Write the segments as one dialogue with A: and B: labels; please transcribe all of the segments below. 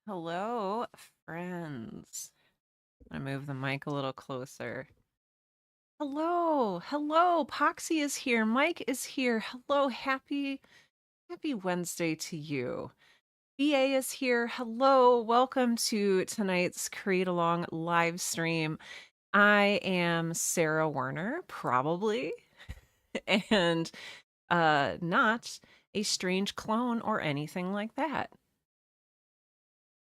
A: Hello, friends. I'm gonna move the mic a little closer. Hello, Poxy is here. Mike is here. Hello, happy Wednesday to you. BA is here. Hello, welcome to tonight's Create Along live stream. I am Sarah Werner, probably, and not a strange clone or anything like that.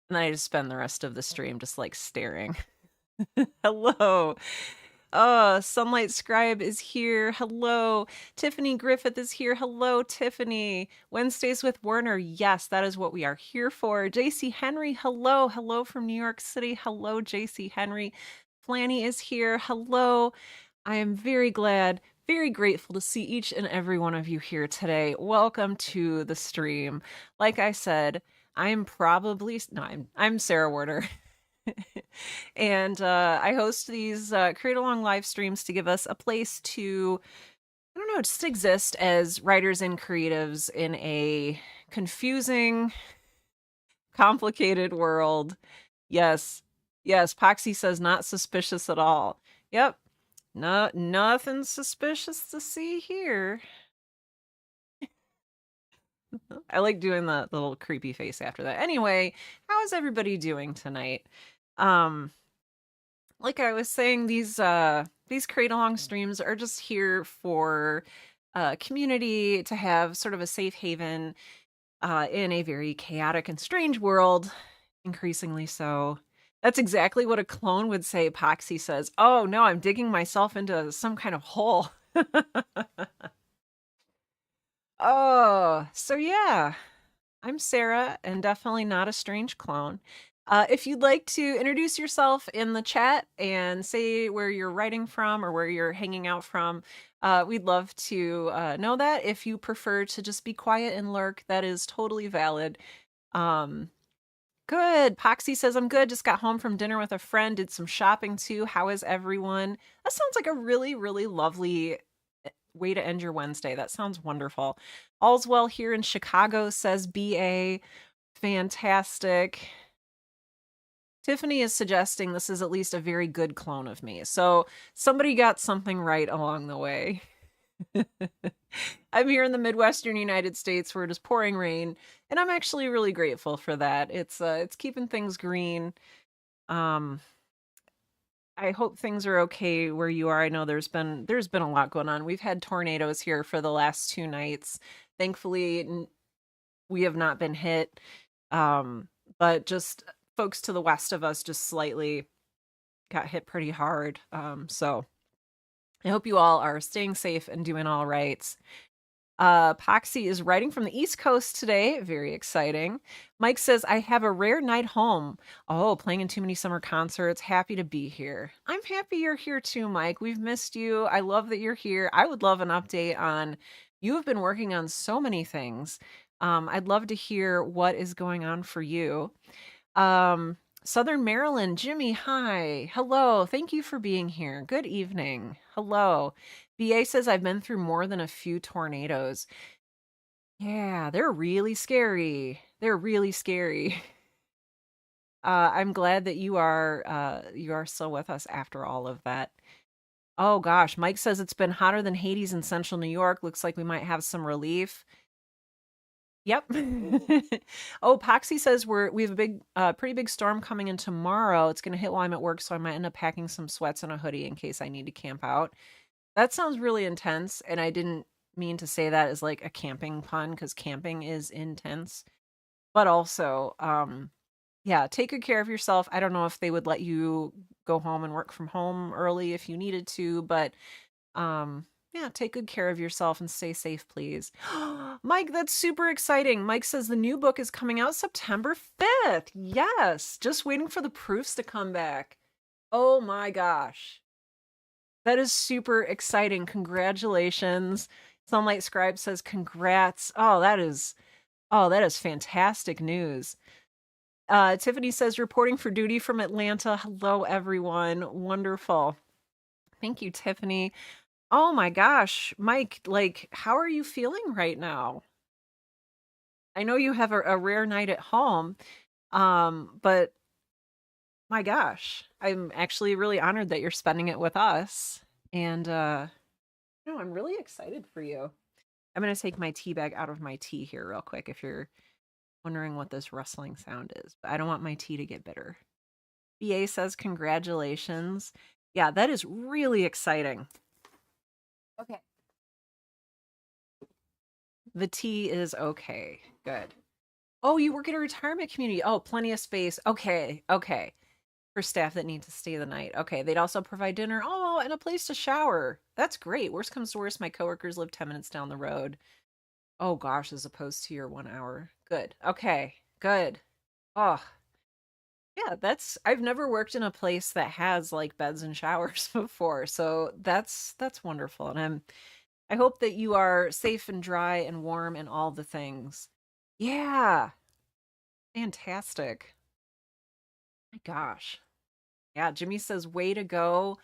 A: And then I just spend the rest of the stream just like staring. Hello. Sunlight Scribe is here. Hello. Tiffany Griffith is here. Hello, Tiffany. Wednesdays with Werner. Yes, that is what we are here for. JC Henry. Hello. Hello from New York City. Hello, JC Henry. Flanny is here. Hello. I am very glad, very grateful to see each and every one of you here today. Welcome to the stream. Like I said, I'm Sarah Werner. And I host these Create Along live streams to give us a place to, I don't know, just exist as writers and creatives in a confusing, complicated world. Yes, Poxy says not suspicious at all. Yep, nothing suspicious to see here. I like doing the little creepy face after that. Anyway, how is everybody doing tonight? Like I was saying, these Create Along streams are just here for community to have sort of a safe haven in a very chaotic and strange world, increasingly so. That's exactly what a clone would say. Poxy says, "Oh no, I'm digging myself into some kind of hole." Oh, so yeah, I'm Sarah, and definitely not a strange clone. If you'd like to introduce yourself in the chat and say where you're writing from or where you're hanging out from, we'd love to know that. If you prefer to just be quiet and lurk, that is totally valid. Good. Poxy says, I'm good. Just got home from dinner with a friend, did some shopping too. How is everyone? That sounds like a really, really lovely way to end your Wednesday. That sounds wonderful. All's well here in Chicago, says BA. Fantastic. Tiffany is suggesting this is at least a very good clone of me. So somebody got something right along the way. I'm here in the Midwestern United States where it is pouring rain, and I'm actually really grateful for that. It's keeping things green. I hope things are okay where you are. I know there's been a lot going on. We've had tornadoes here for the last 2 nights. Thankfully, we have not been hit. But just folks to the west of us just slightly got hit pretty hard. So I hope you all are staying safe and doing all right. Poxy is writing from the East Coast today. Very exciting. Mike says, I have a rare night home. Oh, playing in too many summer concerts. Happy to be here. I'm happy you're here too, Mike. We've missed you. I love that you're here. I would love an update on, you have been working on so many things. I'd love to hear what is going on for you. Southern Maryland, Jimmy, hi. Hello. Thank you for being here. Good evening. Hello. BA says I've been through more than a few tornadoes. Yeah, they're really scary. They're really scary. I'm glad that you are still with us after all of that. Oh gosh, Mike says it's been hotter than Hades in central New York. Looks like we might have some relief. Yep. Oh, Poxy says we have a big, pretty big storm coming in tomorrow. It's going to hit while I'm at work, so I might end up packing some sweats and a hoodie in case I need to camp out. That sounds really intense, and I didn't mean to say that as like a camping pun because camping is intense. But also, yeah, take good care of yourself. I don't know if they would let you go home and work from home early if you needed to, but yeah, take good care of yourself and stay safe, please. Mike, that's super exciting. Mike says the new book is coming out September 5th. Yes, just waiting for the proofs to come back. Oh my gosh. That is super exciting. Congratulations. Sunlight Scribe says congrats. That is fantastic news. Tiffany says reporting for duty from Atlanta. Hello everyone. Wonderful. Thank you, Tiffany. Oh my gosh, Mike, like, how are you feeling right now? I know you have a rare night at home. But my gosh, I'm actually really honored that you're spending it with us. And no, I'm really excited for you. I'm gonna take my tea bag out of my tea here real quick if you're wondering what this rustling sound is, but I don't want my tea to get bitter. BA says congratulations. Yeah, that is really exciting. Okay. The tea is okay. Good. Oh, you work at a retirement community. Oh, plenty of space. Okay. Okay. For staff that need to stay the night. Okay. They'd also provide dinner. Oh, and a place to shower. That's great. Worst comes to worst, my coworkers live 10 minutes down the road. Oh gosh, as opposed to your 1 hour. Good. Okay. Good. Oh, yeah, I've never worked in a place that has like beds and showers before. So that's wonderful. And I hope that you are safe and dry and warm and all the things. Yeah. Fantastic. My gosh. Yeah, Jimmy says, way to go.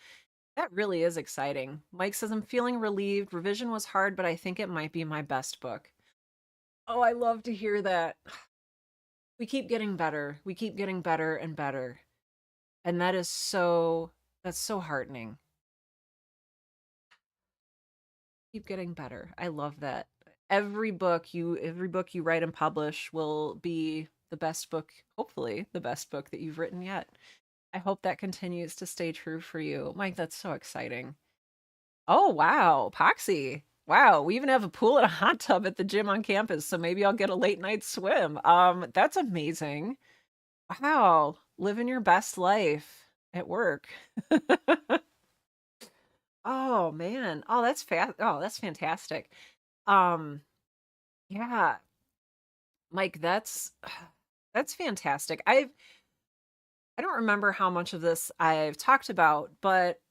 A: That really is exciting. Mike says, I'm feeling relieved. Revision was hard, but I think it might be my best book. Oh, I love to hear that. We keep getting better. We keep getting better and better. And that's so heartening. Keep getting better. I love that. Every book you write and publish will be the best book, hopefully, the best book that you've written yet. I hope that continues to stay true for you. Mike, that's so exciting. Oh, wow. Poxy. Wow, we even have a pool and a hot tub at the gym on campus, so maybe I'll get a late night swim. That's amazing. Wow, living your best life at work. Oh man. Oh, that's fast. Oh, that's fantastic. Um, yeah, Mike, that's fantastic. I don't remember how much of this I've talked about, but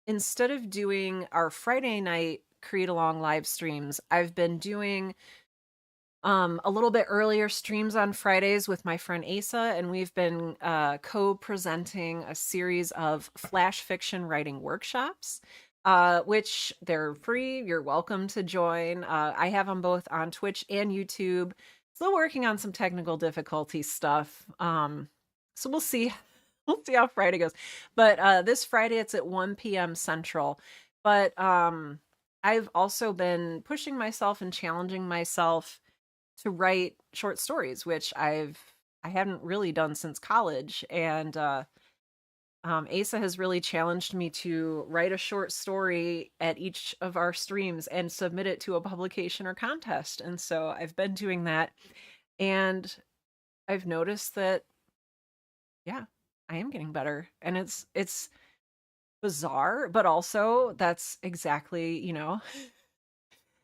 A: instead of doing our Friday night create along live streams, I've been doing a little bit earlier streams on Fridays with my friend Asa, and we've been co-presenting a series of flash fiction writing workshops, which they're free. You're welcome to join. I have them both on Twitch and YouTube. Still working on some technical difficulty stuff. So we'll see. We'll see how Friday goes. But this Friday it's at 1 p.m. Central. But I've also been pushing myself and challenging myself to write short stories, which I hadn't really done since college. And Asa has really challenged me to write a short story at each of our streams and submit it to a publication or contest. And so I've been doing that. And I've noticed that, yeah, I am getting better. And it's bizarre, but also that's exactly,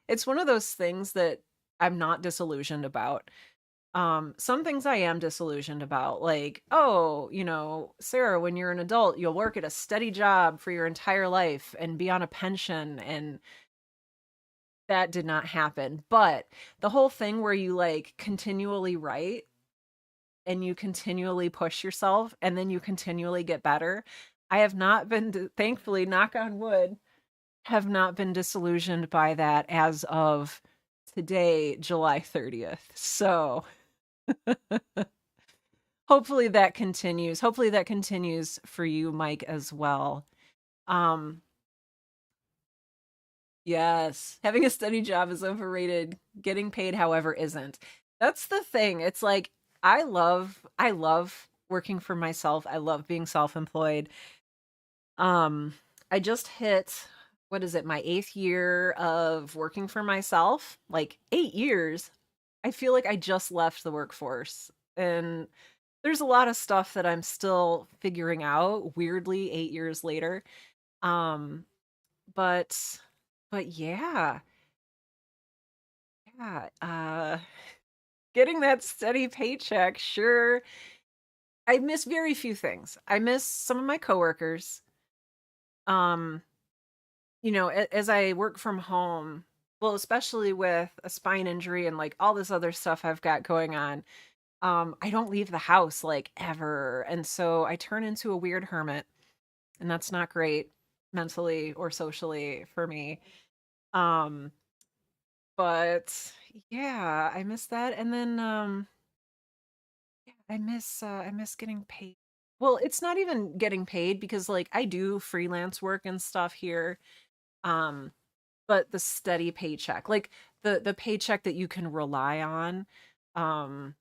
A: it's one of those things that I'm not disillusioned about. Some things I am disillusioned about, like, oh, Sarah, when you're an adult, you'll work at a steady job for your entire life and be on a pension, and that did not happen. But the whole thing where you like continually write and you continually push yourself and then you continually get better. I have not been, thankfully, knock on wood, have not been disillusioned by that as of today, July 30th. So hopefully that continues. Hopefully that continues for you, Mike, as well. Um, yes, having a steady job is overrated. Getting paid, however, isn't. That's the thing. It's like I love working for myself. I love being self-employed. Um, I just hit, what is it, my 8th year of working for myself. Like 8 years. I feel like I just left the workforce. And there's a lot of stuff that I'm still figuring out, weirdly 8 years later. Um, but yeah. Yeah, getting that steady paycheck, sure. I miss very few things. I miss some of my coworkers. Um, as I work from home, well, especially with a spine injury and like all this other stuff I've got going on, I don't leave the house like ever. And so I turn into a weird hermit, and that's not great mentally or socially for me. Um, but yeah, I miss that. And then I miss getting paid. Well, it's not even getting paid because like I do freelance work and stuff here. Um, but the steady paycheck, like the paycheck that you can rely on, um,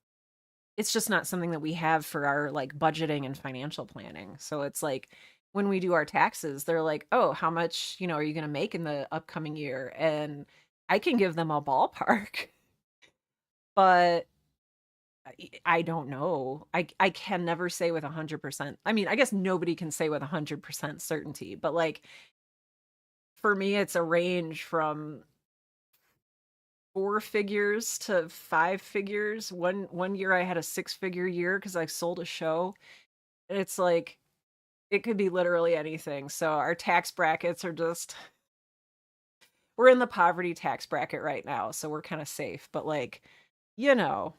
A: it's just not something that we have for our like budgeting and financial planning. So it's like when we do our taxes, they're like, "Oh, how much, are you going to make in the upcoming year?" And I can give them a ballpark, but I don't know. I can never say with 100%. I mean, I guess nobody can say with 100% certainty, but like for me it's a range from four figures to five figures. One year I had a six-figure year because I sold a show. And it's like it could be literally anything. So our tax brackets are just we're in the poverty tax bracket right now, so we're kind of safe. But like, you know,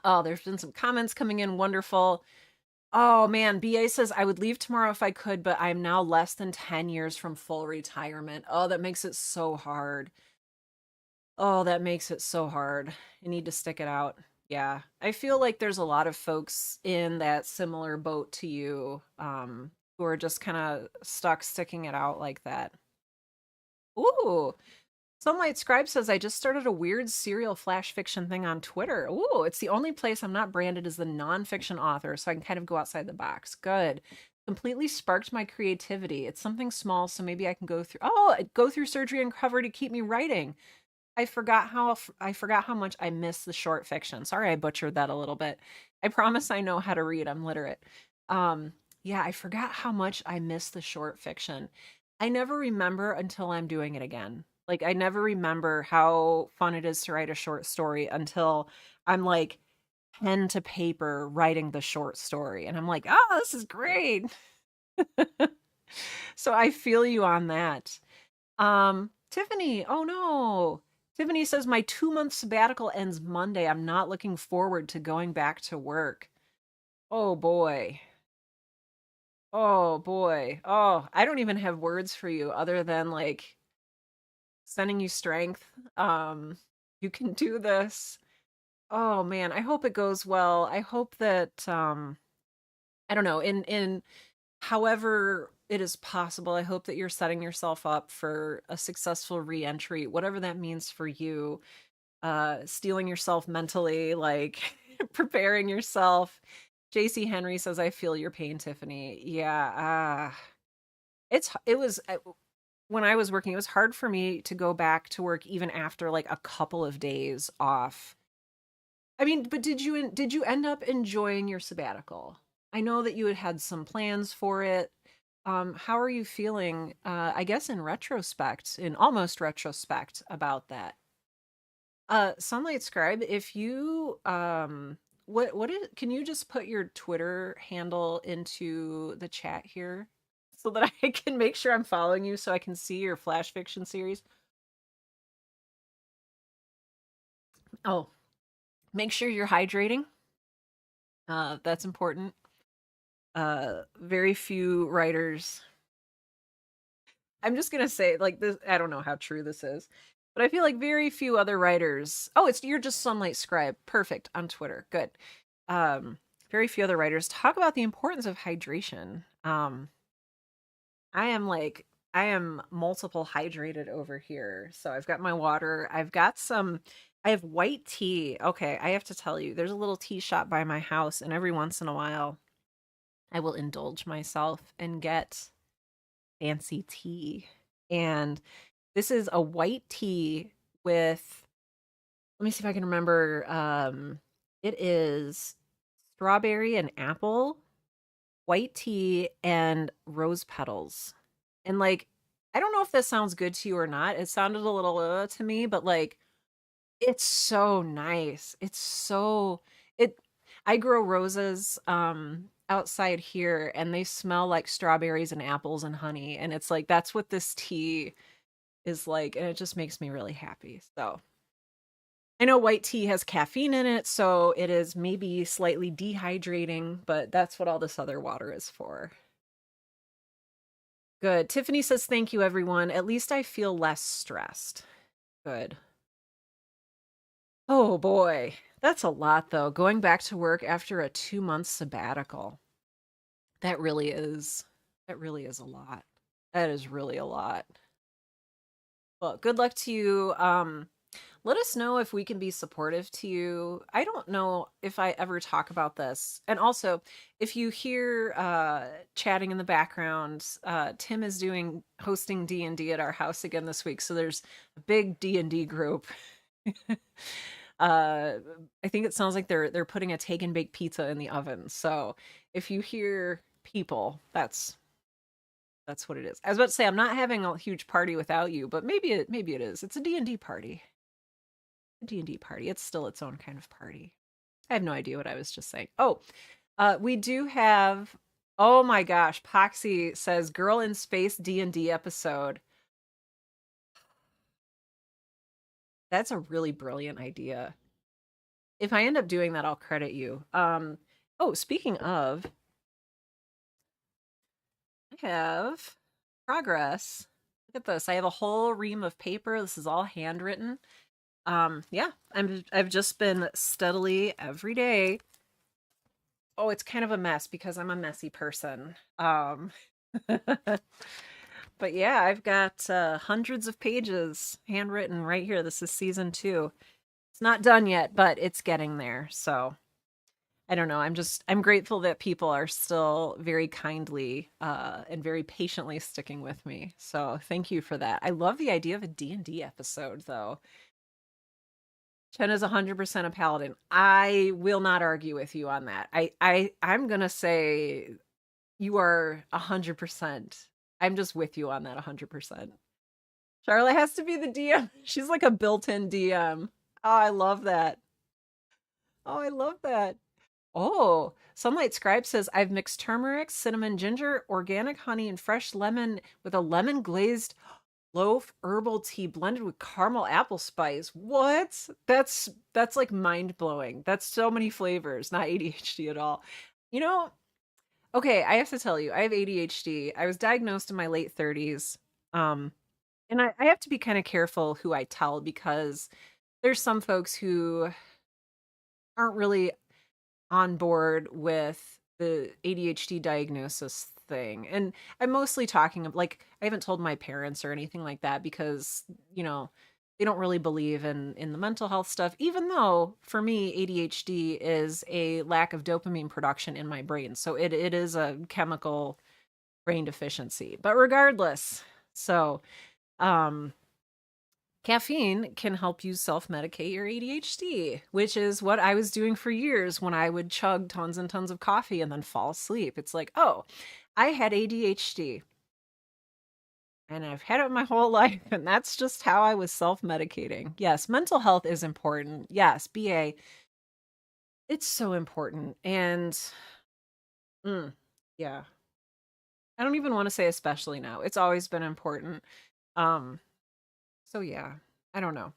A: oh, there's been some comments coming in. Wonderful. Oh man, BA says I would leave tomorrow if I could, but I'm now less than 10 years from full retirement. Oh, that makes it so hard. Oh, that makes it so hard. I need to stick it out. Yeah. I feel like there's a lot of folks in that similar boat to you, who are just kind of stuck sticking it out like that. Ooh, Sunlight Scribe says I just started a weird serial flash fiction thing on Twitter. Ooh, it's the only place I'm not branded as the nonfiction author, so I can kind of go outside the box. Good. Completely sparked my creativity. It's something small, so maybe I can go through surgery and recovery to keep me writing. I forgot how much I miss the short fiction. Sorry I butchered that a little bit. I promise I know how to read. I'm literate. Um yeah, I forgot how much I miss the short fiction. I never remember until I'm doing it again. Like I never remember how fun it is to write a short story until I'm like pen to paper writing the short story and I'm like, "Oh, this is great." So I feel you on that. Tiffany, oh no. Tiffany says my 2 month sabbatical ends Monday. I'm not looking forward to going back to work. Oh boy. Oh boy. Oh, I don't even have words for you other than like sending you strength. You can do this. Oh man, I hope it goes well. I hope that I don't know, in however it is possible, I hope that you're setting yourself up for a successful reentry, whatever that means for you. Stealing yourself mentally, like preparing yourself. JC Henry says, I feel your pain, Tiffany. Yeah, it was when I was working, it was hard for me to go back to work even after like a couple of days off. I mean, but did you end up enjoying your sabbatical? I know that you had some plans for it. How are you feeling, I guess in retrospect, in almost retrospect about that? Sunlight Scribe, if you what is can you just put your Twitter handle into the chat here so that I can make sure I'm following you so I can see your flash fiction series? Oh, make sure you're hydrating. That's important. Very few writers. I'm just gonna say like this. I don't know how true this is, but I feel like very few other writers. Oh, you're just Sunlight Scribe. Perfect on Twitter. Good. Um, Very few other writers talk about the importance of hydration. I am like I am multiple hydrated over here. So I've got my water. I have white tea. Okay, I have to tell you, there's a little tea shop by my house, and every once in a while I will indulge myself and get fancy tea. And this is a white tea with, let me see if I can remember. It is strawberry and apple, white tea, and rose petals. And like, I don't know if this sounds good to you or not. It sounded a little to me, but like, it's so nice. It I grow roses outside here and they smell like strawberries and apples and honey and it's like that's what this tea is like and it just makes me really happy. So, I know white tea has caffeine in it, so it is maybe slightly dehydrating, but that's what all this other water is for. Good. Tiffany says thank you everyone. At least I feel less stressed. Good. Oh boy. That's a lot though. Going back to work after a 2 month sabbatical. That really is that really is a lot. That is really a lot. Well, good luck to you. Let us know if we can be supportive to you. I don't know if I ever talk about this. And also, if you hear chatting in the background, Tim is doing hosting D&D at our house again this week. So there's a big D&D group. uh I think it sounds like they're putting a take and bake pizza in the oven. So if you hear people, that's what it is. I was about to say I'm not having a huge party without you, but maybe it is. It's a D&D party. A D&D party. It's still its own kind of party. I have no idea what I was just saying. Oh, we do have, oh my gosh, Poxy says Girl in Space D&D episode. That's a really brilliant idea. If I end up doing that, I'll credit you. Oh, speaking of, I have progress. Look at this. I have a whole ream of paper. This is all handwritten. Yeah, I've just been steadily every day. Oh, it's kind of a mess because I'm a messy person. But yeah, I've got hundreds of pages handwritten right here. This is season 2. It's not done yet, but it's getting there. So I don't know. I'm grateful that people are still very kindly and very patiently sticking with me. So thank you for that. I love the idea of a D&D episode though. Chen is 100% a paladin. I will not argue with you on that. I'm going to say you are 100%. I'm just with you on that 100%. Charlotte has to be the DM. She's like a built-in DM. Oh, I love that. Oh, I love that. Oh, Sunlight Scribe says I've mixed turmeric, cinnamon, ginger, organic honey, and fresh lemon with a lemon glazed loaf herbal tea blended with caramel apple spice. What? That's like mind blowing. That's so many flavors, not ADHD at all. You know, okay, I have to tell you, I have ADHD. I was diagnosed in my late 30s. Um, and I have to be kind of careful who I tell because there's some folks who aren't really on board with the ADHD diagnosis thing. And I'm mostly talking of like I haven't told my parents or anything like that because, you know, they don't really believe in the mental health stuff, even though for me ADHD is a lack of dopamine production in my brain. So it is a chemical brain deficiency. But regardless, so um caffeine can help you self medicate your ADHD, which is what I was doing for years when I would chug tons and tons of coffee and then fall asleep. It's like, oh, I had ADHD and I've had it my whole life. And that's just how I was self medicating. Yes, mental health is important. Yes, BA, it's so important. And mm, yeah, I don't even want to say especially now. It's always been important. Um, so yeah, I don't know.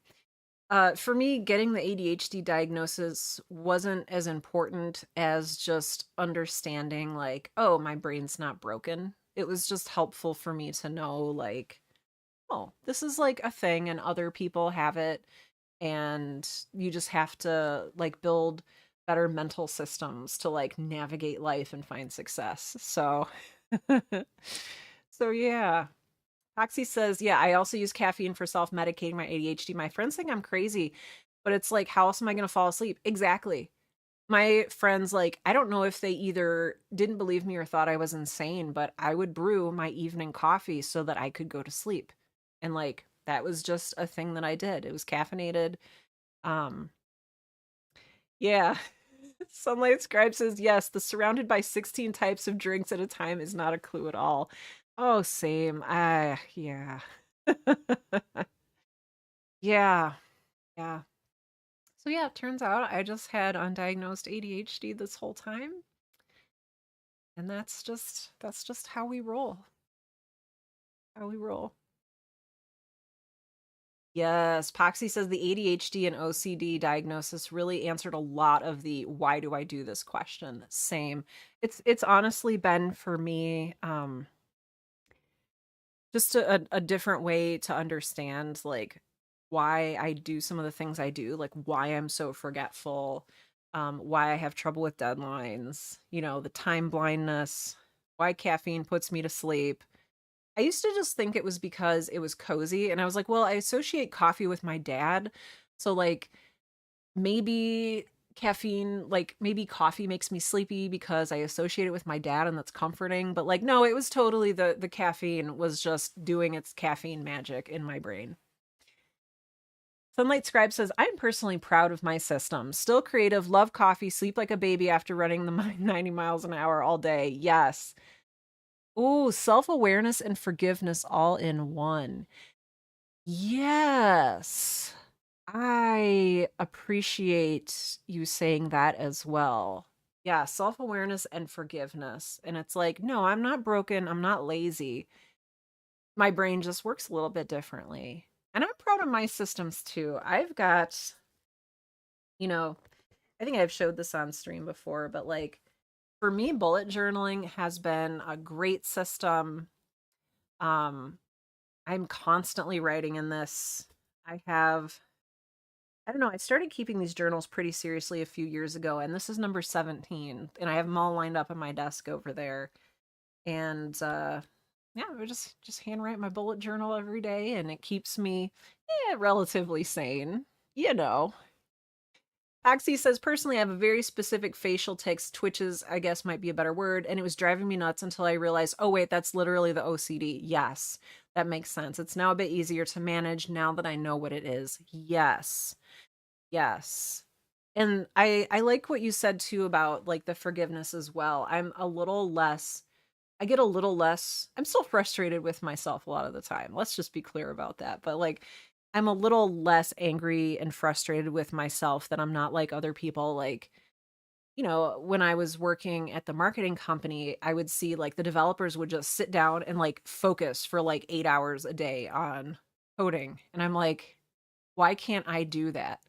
A: For me, getting the ADHD diagnosis wasn't as important as just understanding, like, oh, my brain's not broken. It was just helpful for me to know, like, oh, this is like a thing and other people have it. And you just have to, like, build better mental systems to, like, navigate life and find success. So, so yeah. Foxy says, yeah, I also use caffeine for self medicating my ADHD. My friends think I'm crazy, but it's like, how else am I going to fall asleep? Exactly. My friends, like, I don't know if they either didn't believe me or thought I was insane, but I would brew my evening coffee so that I could go to sleep. And like, that was just a thing that I did. It was caffeinated. Um, yeah. Sunlight Scribe says, yes, the surrounded by 16 types of drinks at a time is not a clue at all. Oh, same. Yeah. Yeah. Yeah. So yeah, it turns out I just had undiagnosed ADHD this whole time. And that's just how we roll. How we roll. Yes, Poxy says the ADHD and OCD diagnosis really answered a lot of the why do I do this question. Same. It's honestly been for me just a different way to understand like why I do some of the things I do, like why I'm so forgetful, why I have trouble with deadlines, the time blindness, why caffeine puts me to sleep. I used to just think it was because it was cozy, and I was like, well, I associate coffee with my dad. So like maybe caffeine, like maybe coffee makes me sleepy because I associate it with my dad and that's comforting, but like no, it was totally the caffeine was just doing its caffeine magic in my brain. Sunlight Scribe says, I'm personally proud of my system. Still creative, love coffee, sleep like a baby after running the 90 miles an hour all day. Yes. Ooh, self awareness and forgiveness all in one. Yes. I appreciate you saying that as well. Yeah, self awareness and forgiveness. And it's like, no, I'm not broken. I'm not lazy. My brain just works a little bit differently. And I'm proud of my systems too. I've got, you know, I think I've showed this on stream before, but like for me, bullet journaling has been a great system. Um, I'm constantly writing in this. I have, I don't know, I started keeping these journals pretty seriously a few years ago, and this is number 17, and I have them all lined up on my desk over there. And yeah, I just handwrite my bullet journal every day, and it keeps me relatively sane, you know. Oxy says, personally, I have a very specific facial tics, twitches, I guess might be a better word, and it was driving me nuts until I realized, oh, wait, that's literally the OCD. Yes, that makes sense. It's now a bit easier to manage now that I know what it is. Yes, yes. And I like what you said too about like the forgiveness as well. I get a little less, I'm still frustrated with myself a lot of the time. Let's just be clear about that. But like, I'm a little less angry and frustrated with myself that I'm not like other people. Like, when I was working at the marketing company, I would see like the developers would just sit down and like focus for like 8 hours a day on coding. And I'm like, why can't I do that?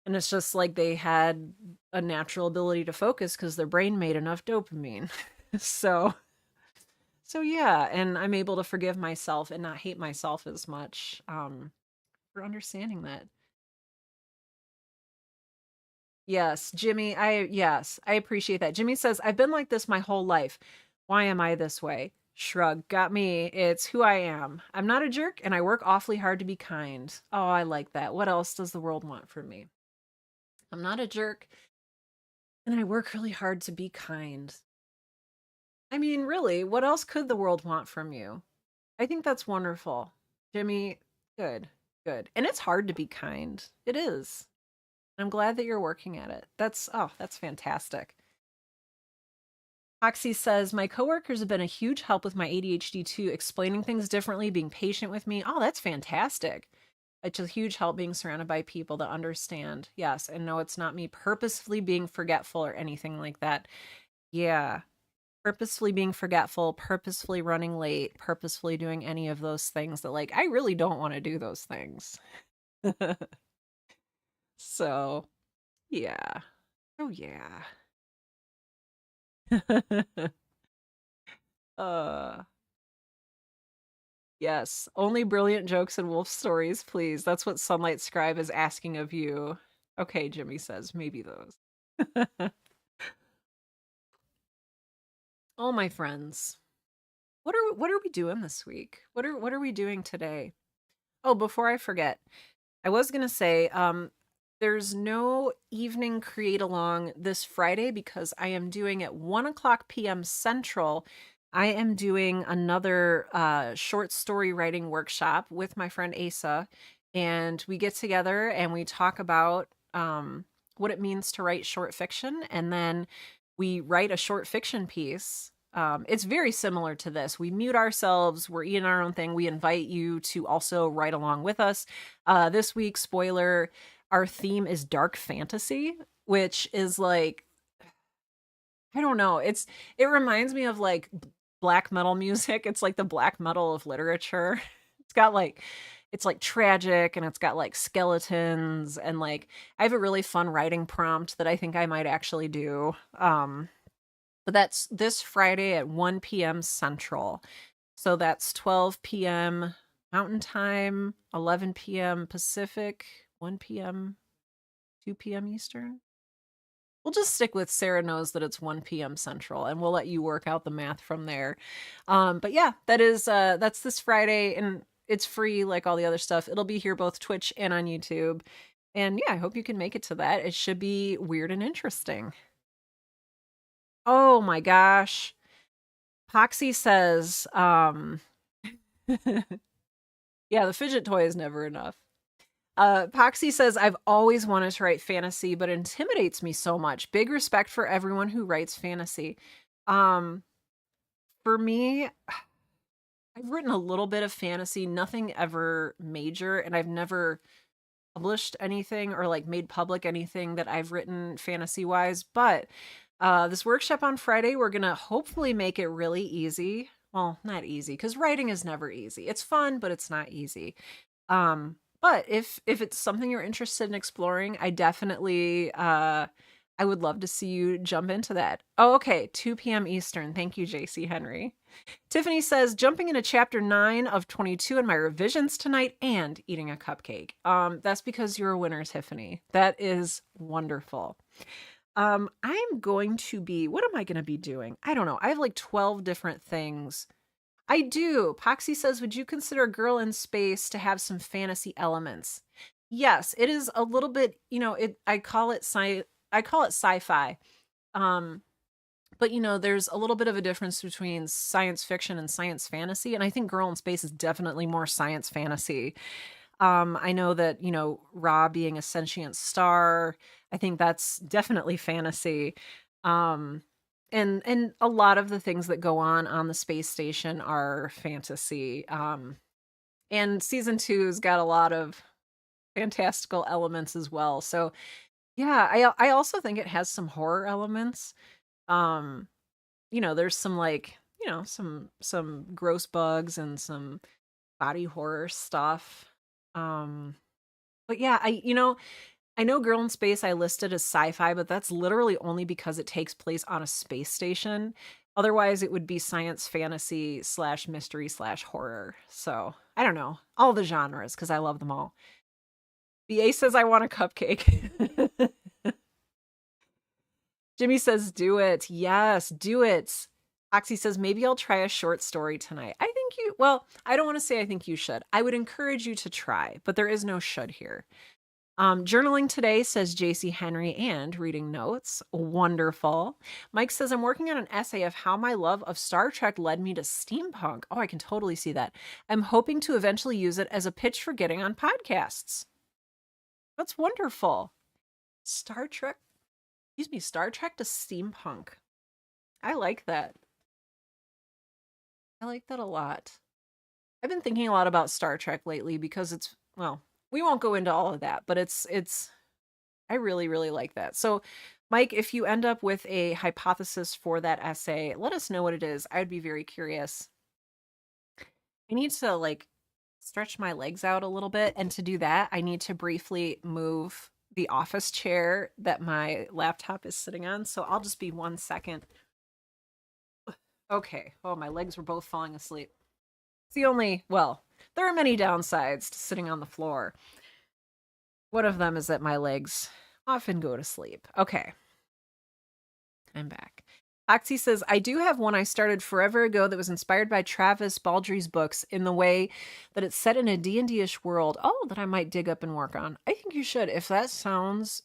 A: And it's just like they had a natural ability to focus because their brain made enough dopamine. so So yeah, and I'm able to forgive myself and not hate myself as much for understanding that. Yes, Jimmy, I appreciate that. Jimmy says, I've been like this my whole life. Why am I this way? Shrug, got me. It's who I am. I'm not a jerk and I work awfully hard to be kind. Oh, I like that. What else does the world want from me? I'm not a jerk and I work really hard to be kind. I mean, really, what else could the world want from you? I think that's wonderful. Jimmy, good, good. And it's hard to be kind. It is. I'm glad that you're working at it. That's fantastic. Oxy says, my coworkers have been a huge help with my ADHD too, explaining things differently, being patient with me. Oh, that's fantastic. It's a huge help being surrounded by people that understand. Yes, and no, it's not me purposefully being forgetful or anything like that. Yeah, purposefully being forgetful, purposefully running late, purposefully doing any of those things that, like, I really don't want to do those things. So, yeah. Oh, yeah. uh, yes. Only brilliant jokes and wolf stories, please. That's what Sunlight Scribe is asking of you. Okay, Jimmy says, maybe those. Oh, my friends. What are we doing this week? What are we doing today? Oh, before I forget, I was gonna say, there's no evening create along this Friday because I am doing at 1 o'clock p.m. Central. I am doing another short story writing workshop with my friend Asa, and we get together and we talk about what it means to write short fiction, and then we write a short fiction piece. It's very similar to this. We mute ourselves, we're eating our own thing. We invite you to also write along with us. This week, spoiler, our theme is dark fantasy, which is like, I don't know. It reminds me of like black metal music. It's like the black metal of literature. It's got like it's like tragic and it's got like skeletons and like I have a really fun writing prompt that I think I might actually do. But that's this Friday at 1 p.m. Central. So that's 12 p.m. Mountain Time, 11 p.m. Pacific, 1 p.m., 2 p.m. Eastern. We'll just stick with Sarah knows that it's 1 p.m. Central, and we'll let you work out the math from there. But yeah, that's this Friday, and it's free like all the other stuff. It'll be here both Twitch and on YouTube. And yeah, I hope you can make it to that. It should be weird and interesting. Oh my gosh. Poxy says, yeah, the fidget toy is never enough. Poxy says, I've always wanted to write fantasy, but it intimidates me so much. Big respect for everyone who writes fantasy. Um, for me, I've written a little bit of fantasy, nothing ever major, and I've never published anything or like made public anything that I've written fantasy wise. But this workshop on Friday, we're gonna hopefully make it really easy. Well, not easy, because writing is never easy. It's fun, but it's not easy. But if it's something you're interested in exploring, I definitely I would love to see you jump into that. Oh, okay, 2 p.m. Eastern. Thank you, JC Henry. Tiffany says, jumping into chapter 9 of 22 in my revisions tonight and eating a cupcake. That's because you're a winner, Tiffany. That is wonderful. I'm going to be, what am I going to be doing? I don't know. I have like 12 different things. I do. Poxy says, would you consider Girl in Space to have some fantasy elements? Yes, it is a little bit, I call it sci-fi. But there's a little bit of a difference between science fiction and science fantasy, and I think Girl in Space is definitely more science fantasy. I know that, Ra being a sentient star, I think that's definitely fantasy. And a lot of the things that go on the space station are fantasy. And season 2's got a lot of fantastical elements as well. So yeah, I also think it has some horror elements. Um, there's some like, some gross bugs and some body horror stuff. But yeah, I know Girl in Space I listed as sci-fi, but that's literally only because it takes place on a space station. Otherwise, it would be science fantasy slash mystery slash horror. So I don't know. All the genres, because I love them all. BA says I want a cupcake. Jimmy says do it. Yes, do it. Oxy says maybe I'll try a short story tonight. I don't want to say I think you should. I would encourage you to try, but there is no should here. Journaling today, says JC Henry, and reading notes. Wonderful. Mike says, I'm working on an essay of how my love of Star Trek led me to steampunk. Oh, I can totally see that. I'm hoping to eventually use it as a pitch for getting on podcasts. That's wonderful. Star Trek to steampunk. I like that. I like that a lot. I've been thinking a lot about Star Trek lately because we won't go into all of that, but I really, really like that. So, Mike, if you end up with a hypothesis for that essay, let us know what it is. I'd be very curious. I need to like stretch my legs out a little bit. And to do that, I need to briefly move the office chair that my laptop is sitting on. So I'll just be 1 second. Okay. Oh, my legs were both falling asleep. There are many downsides to sitting on the floor. One of them is that my legs often go to sleep. Okay. I'm back. Oxy says, I do have one I started forever ago that was inspired by Travis Baldry's books in the way that it's set in a D&D-ish world. Oh, that I might dig up and work on. I think you should. If that sounds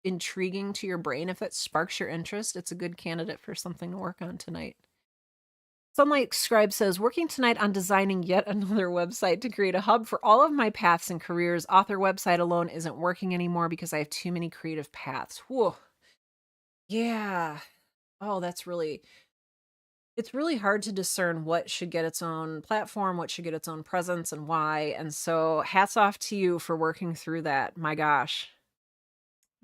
A: intriguing to your brain, if it sparks your interest, it's a good candidate for something to work on tonight. Sunlight Scribe says, working tonight on designing yet another website to create a hub for all of my paths and careers. Author website alone isn't working anymore because I have too many creative paths. Whoa. Yeah. Oh, it's really hard to discern what should get its own platform, what should get its own presence, and why. And so hats off to you for working through that. My gosh.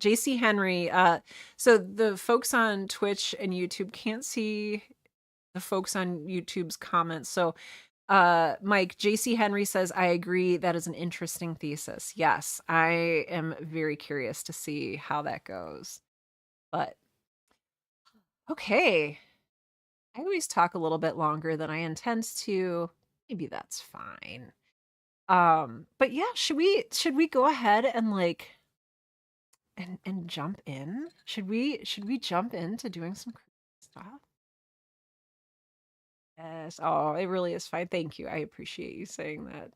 A: JC Henry, so the folks on Twitch and YouTube can't see the folks on YouTube's comments. So Mike, JC Henry says, I agree. That is an interesting thesis. Yes, I am very curious to see how that goes. But okay. I always talk a little bit longer than I intend to. Maybe that's fine. But yeah, should we go ahead and like and jump in? Should we jump into doing some stuff? Yes. Oh, it really is fine. Thank you. I appreciate you saying that.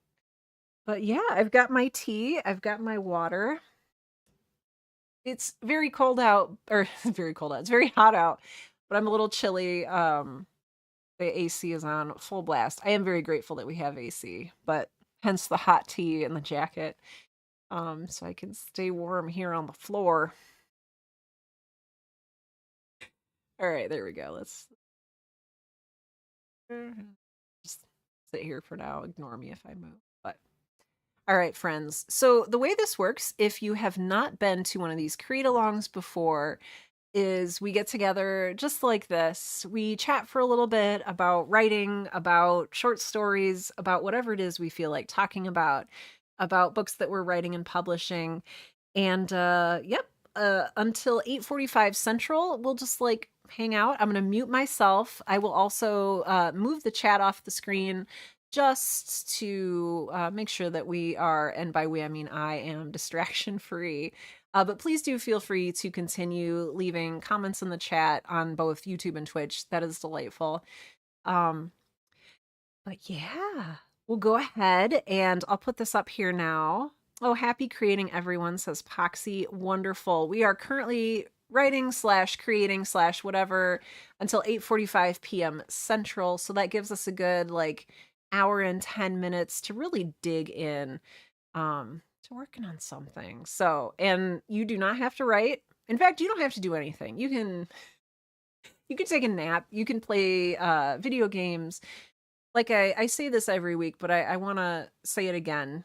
A: But yeah, I've got my tea, I've got my water. It's very cold out, or very cold out. It's very hot out, but I'm a little chilly. The AC is on full blast. I am very grateful that we have AC, but hence the hot tea and the jacket. So I can stay warm here on the floor. All right, there we go. Let's just sit here for now. Ignore me if I move. But all right, friends. So the way this works, if you have not been to one of these create alongs before, is we get together just like this. We chat for a little bit about writing, about short stories, about whatever it is we feel like talking about books that we're writing and publishing. And yep, until 8:45 Central, we'll just like hang out. I'm going to mute myself. I will also move the chat off the screen just to make sure that we are, and by we I mean I am distraction free. But please do feel free to continue leaving comments in the chat on both YouTube and Twitch. That is delightful. Um, but yeah, we'll go ahead and I'll put this up here now. Oh, happy creating everyone, says Poxy. Wonderful. We are currently writing slash creating slash whatever until 8:45 p.m. Central. So that gives us a good like hour and 10 minutes to really dig in to working on something. So, and you do not have to write. In fact, you don't have to do anything. You can take a nap, you can play video games. Like I say this every week, but I want to say it again,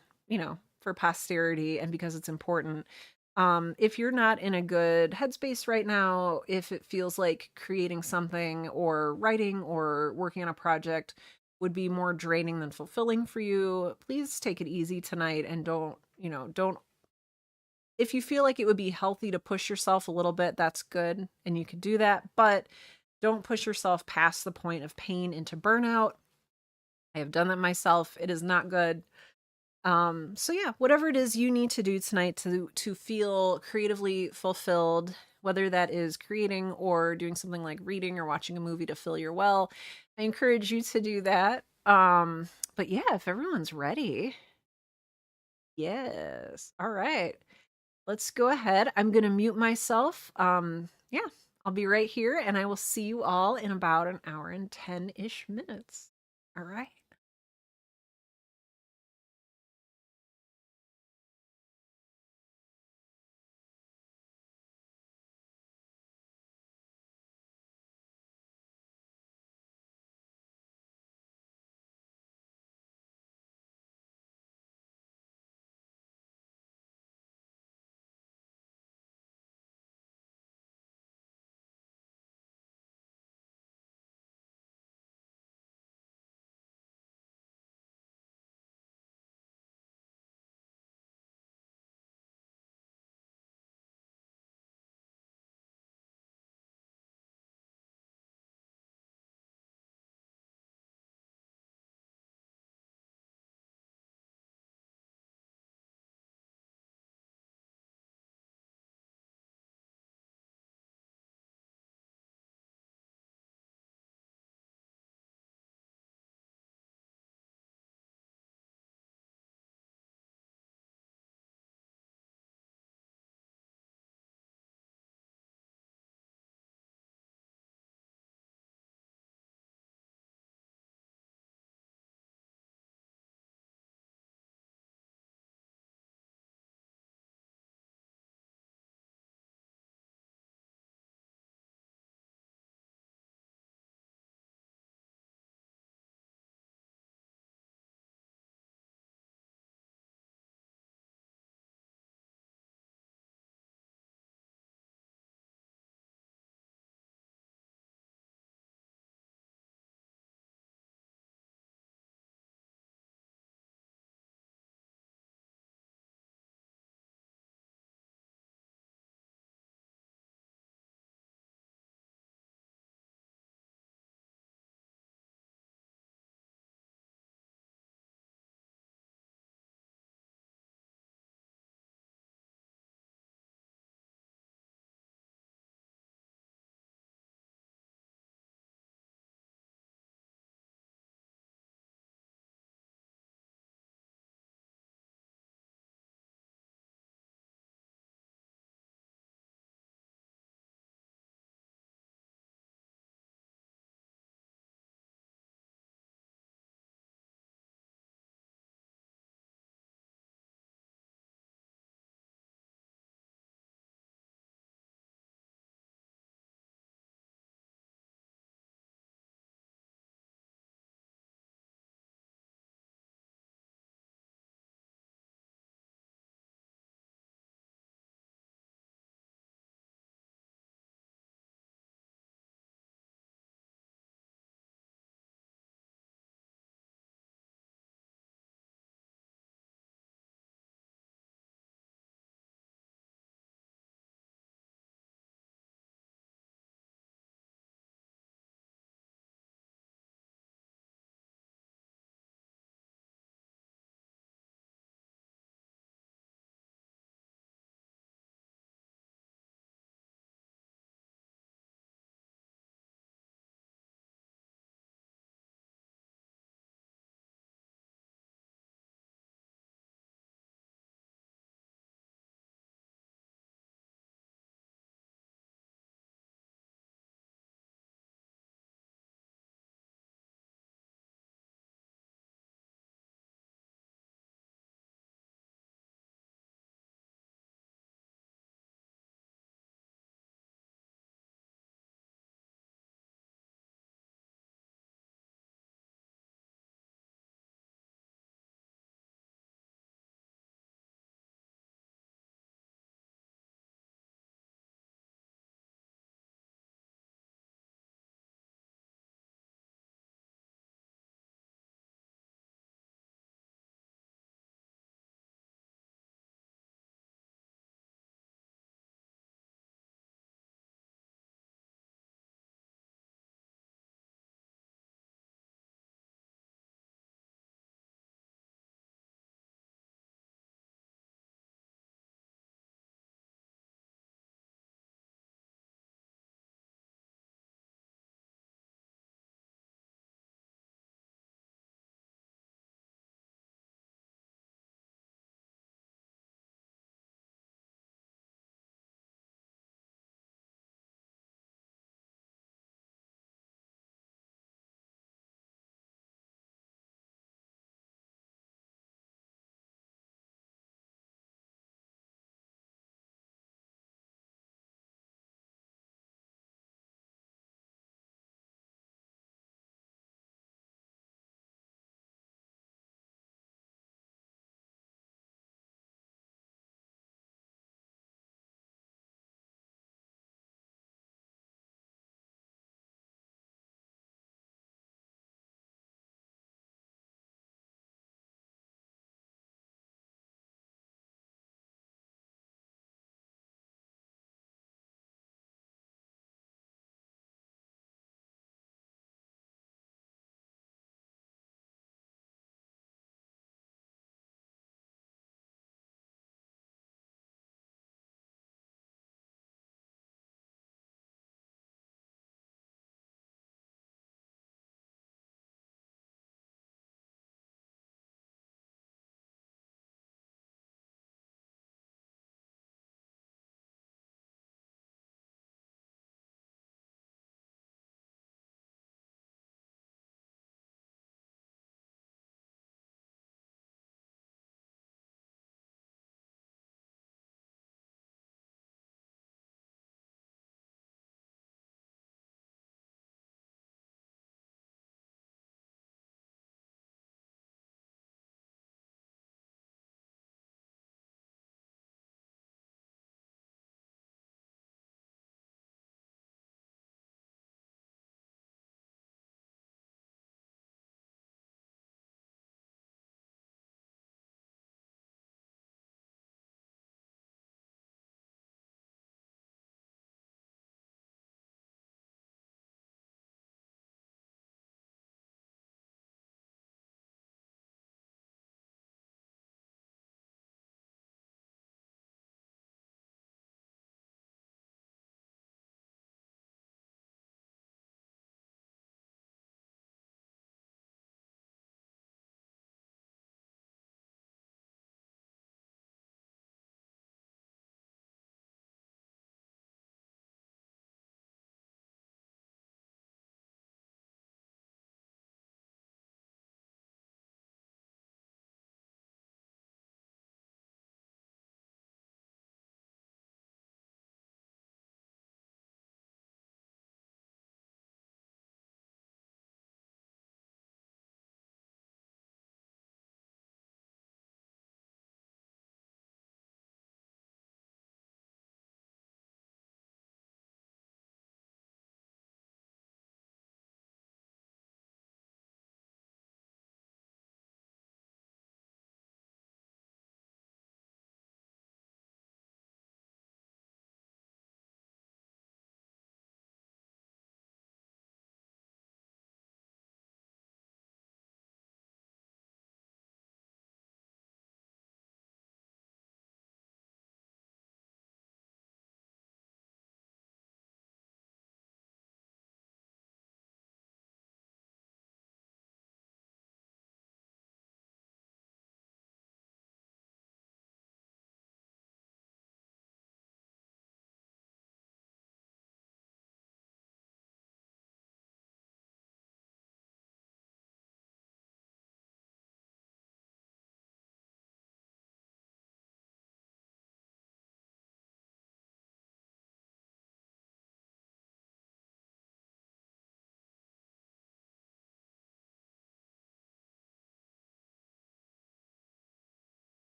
A: for posterity and because it's important. If you're not in a good headspace right now, if it feels like creating something or writing or working on a project would be more draining than fulfilling for you, please take it easy tonight and don't if you feel like it would be healthy to push yourself a little bit, that's good and you can do that, but don't push yourself past the point of pain into burnout. I have done that myself. It is not good. So yeah, whatever it is you need to do tonight to feel creatively fulfilled, whether that is creating or doing something like reading or watching a movie to fill your well, I encourage you to do that. But yeah, if everyone's ready, yes. All right. Let's go ahead. I'm going to mute myself. Yeah, I'll be right here and I will see you all in about an hour and 10-ish minutes. All right.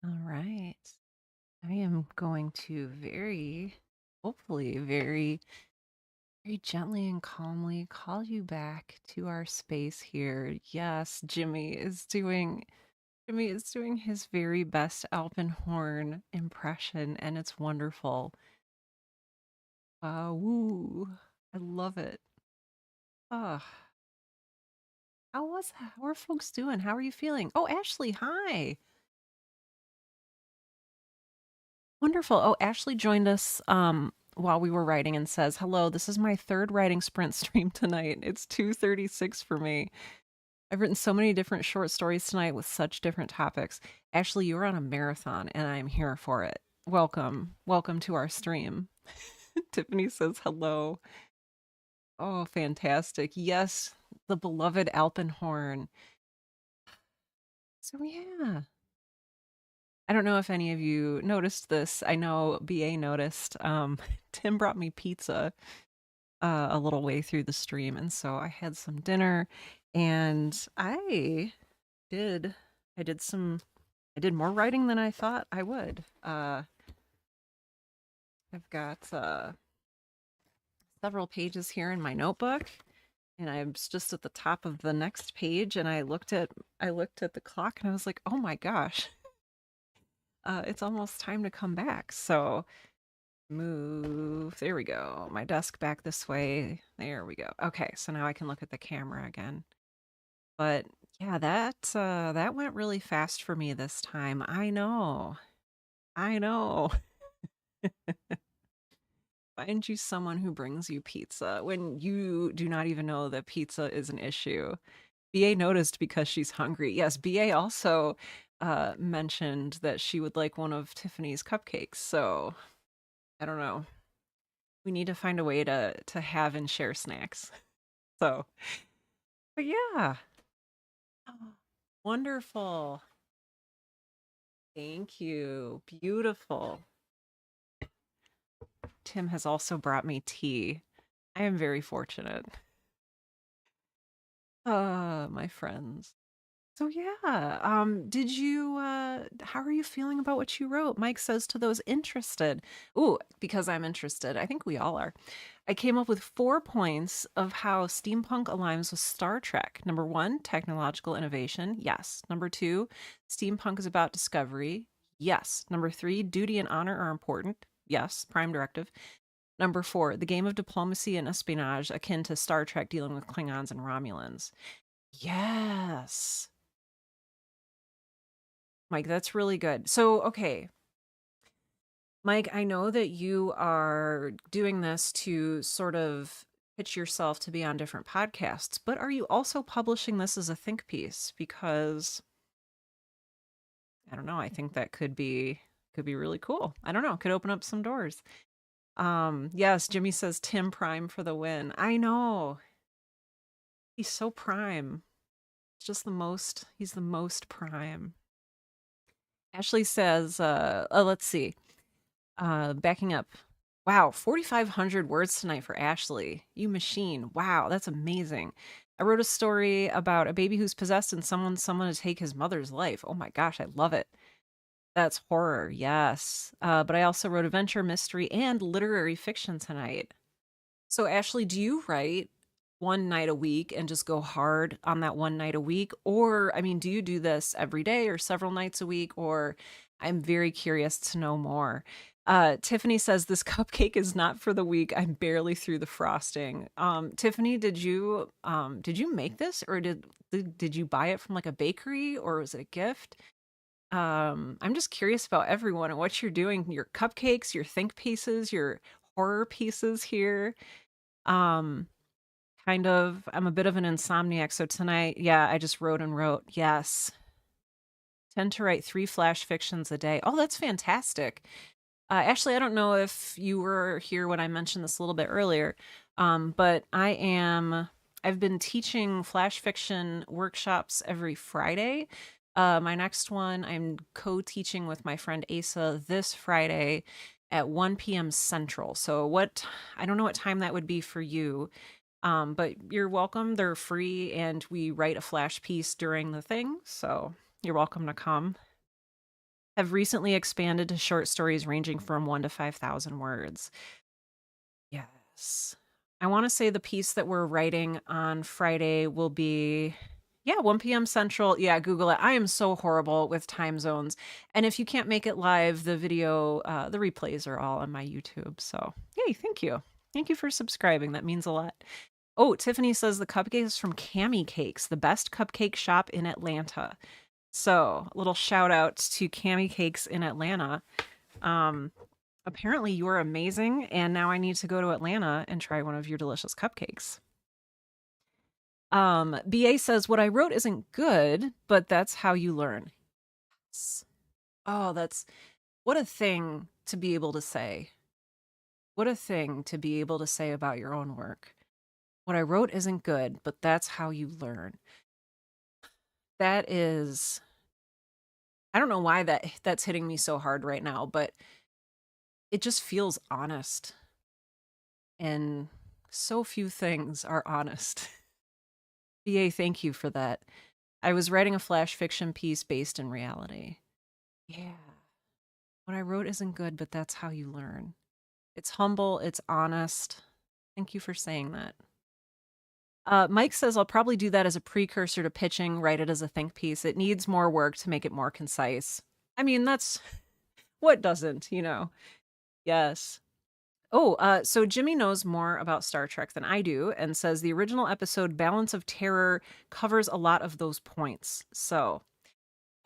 A: All right. I am going to hopefully, very gently and calmly call you back to our space here. Yes, Jimmy is doing his very best Alpenhorn impression, and it's wonderful. Woo. I love it. Ah, how are folks doing? How are you feeling? Oh, Ashley, hi. Wonderful. Oh, Ashley joined us while we were writing and says, "Hello, this is my third writing sprint stream tonight. It's 2:36 for me. I've written so many different short stories tonight with such different topics. Ashley, you're on a marathon and I'm here for it. Welcome. Welcome to our stream." Tiffany says hello. Oh, fantastic. Yes, the beloved Alpenhorn. So yeah. I don't know if any of you noticed this. I know BA noticed. Tim brought me pizza a little way through the stream, and so I had some dinner, and did I did some I did more writing than I thought I would. I've got several pages here in my notebook, and I was just at the top of the next page, and I looked at the clock, and I was like, oh my gosh, it's almost time to come back. So move. There we go. My desk back this way. There we go. Okay, so now I can look at the camera again. But yeah, that went really fast for me this time. I know. I know. Find you someone who brings you pizza when you do not even know that pizza is an issue. BA noticed because she's hungry. Yes, BA also mentioned that she would like one of Tiffany's cupcakes. So I don't know. We need to find a way to have and share snacks. So, but yeah. Wonderful. Thank you. Beautiful. Tim has also brought me tea. I am very fortunate. My friends. So yeah, did you how are you feeling about what you wrote? Mike says to those interested. Ooh, because I'm interested. I think we all are. I came up with 4 points of how steampunk aligns with Star Trek. Number 1, technological innovation. Yes. Number 2, steampunk is about discovery. Yes. Number 3, duty and honor are important. Yes. Prime directive. Number 4, the game of diplomacy and espionage akin to Star Trek dealing with Klingons and Romulans. Yes. Mike, that's really good. So, okay, Mike, I know that you are doing this to sort of pitch yourself to be on different podcasts, but are you also publishing this as a think piece? Because I don't know, I think that could be really cool. I don't know, could open up some doors. Yes, Jimmy says Tim Prime for the win. I know. He's so prime. It's just he's the most prime. Ashley says, let's see. Backing up. Wow, 4,500 words tonight for Ashley. You machine. Wow, that's amazing. I wrote a story about a baby who's possessed and someone to take his mother's life. Oh my gosh, I love it. That's horror, yes. But I also wrote adventure, mystery, and literary fiction tonight. So, Ashley, do you write one night a week and just go hard on that one night a week? Or, I mean, do you do this every day or several nights a week? Or I'm very curious to know more. Tiffany says this cupcake is not for the weak. I'm barely through the frosting. Tiffany, did you make this or did you buy it from like a bakery or was it a gift? I'm just curious about everyone and what you're doing. Your cupcakes, your think pieces, your horror pieces here. Um, kind of, I'm a bit of an insomniac, so tonight, yeah, I just wrote and wrote. Yes. Tend to write 3 flash fictions a day. Oh, that's fantastic. Ashley, I don't know if you were here when I mentioned this a little bit earlier, but I've been teaching flash fiction workshops every Friday. My next one, I'm co-teaching with my friend Asa this Friday at 1 p.m. Central. So I don't know what time that would be for you, but you're welcome. They're free, and we write a flash piece during the thing, so you're welcome to come. have recently expanded to short stories ranging from 1 to 5,000 words. Yes. I want to say the piece that we're writing on Friday will be, yeah, 1 p.m. Central. Yeah, Google it. I am so horrible with time zones. And if you can't make it live, the video, the replays are all on my YouTube. So, yay, thank you. Thank you for subscribing. That means a lot. Oh, Tiffany says the cupcakes from Cami Cakes, the best cupcake shop in Atlanta. So, a little shout out to Cami Cakes in Atlanta. Um, Apparently you're amazing, and now I need to go to Atlanta and try one of your delicious cupcakes. BA says what I wrote isn't good, but that's how you learn. Oh, that's what a thing to be able to say. What a thing to be able to say about your own work. What I wrote isn't good, but that's how you learn. That is, I don't know why that's hitting me so hard right now, but it just feels honest. And so few things are honest. BA, thank you for that. I was writing a flash fiction piece based in reality. Yeah. What I wrote isn't good, but that's how you learn. It's humble, it's honest. Thank you for saying that. Mike says I'll probably do that as a precursor to pitching, write it as a think piece. It needs more work to make it more concise. I mean, that's what doesn't, you know? Yes. Oh, so Jimmy knows more about Star Trek than I do and says the original episode Balance of Terror covers a lot of those points. So,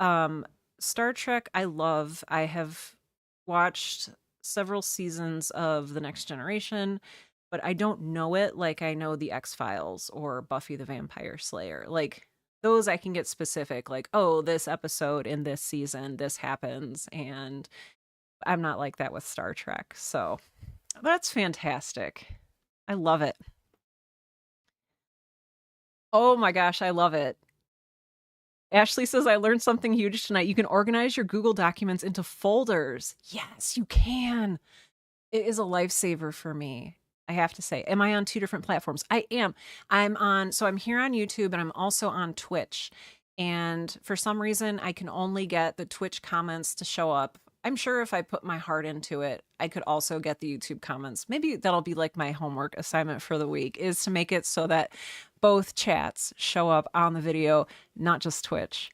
A: um, Star Trek, I love. I have watched several seasons of The Next Generation, but I don't know it like I know The X-Files or Buffy the Vampire Slayer. Like, those I can get specific, like, oh, this episode in this season, this happens. And I'm not like that with Star Trek. So that's fantastic. I love it. Oh my gosh, I love it. Ashley says, I learned something huge tonight. You can organize your Google documents into folders. Yes, you can. It is a lifesaver for me. I have to say. Am I on two different platforms? I am. I'm here on YouTube and I'm also on Twitch. And for some reason, I can only get the Twitch comments to show up. I'm sure if I put my heart into it, I could also get the YouTube comments. Maybe that'll be like my homework assignment for the week, is to make it so that both chats show up on the video, not just Twitch.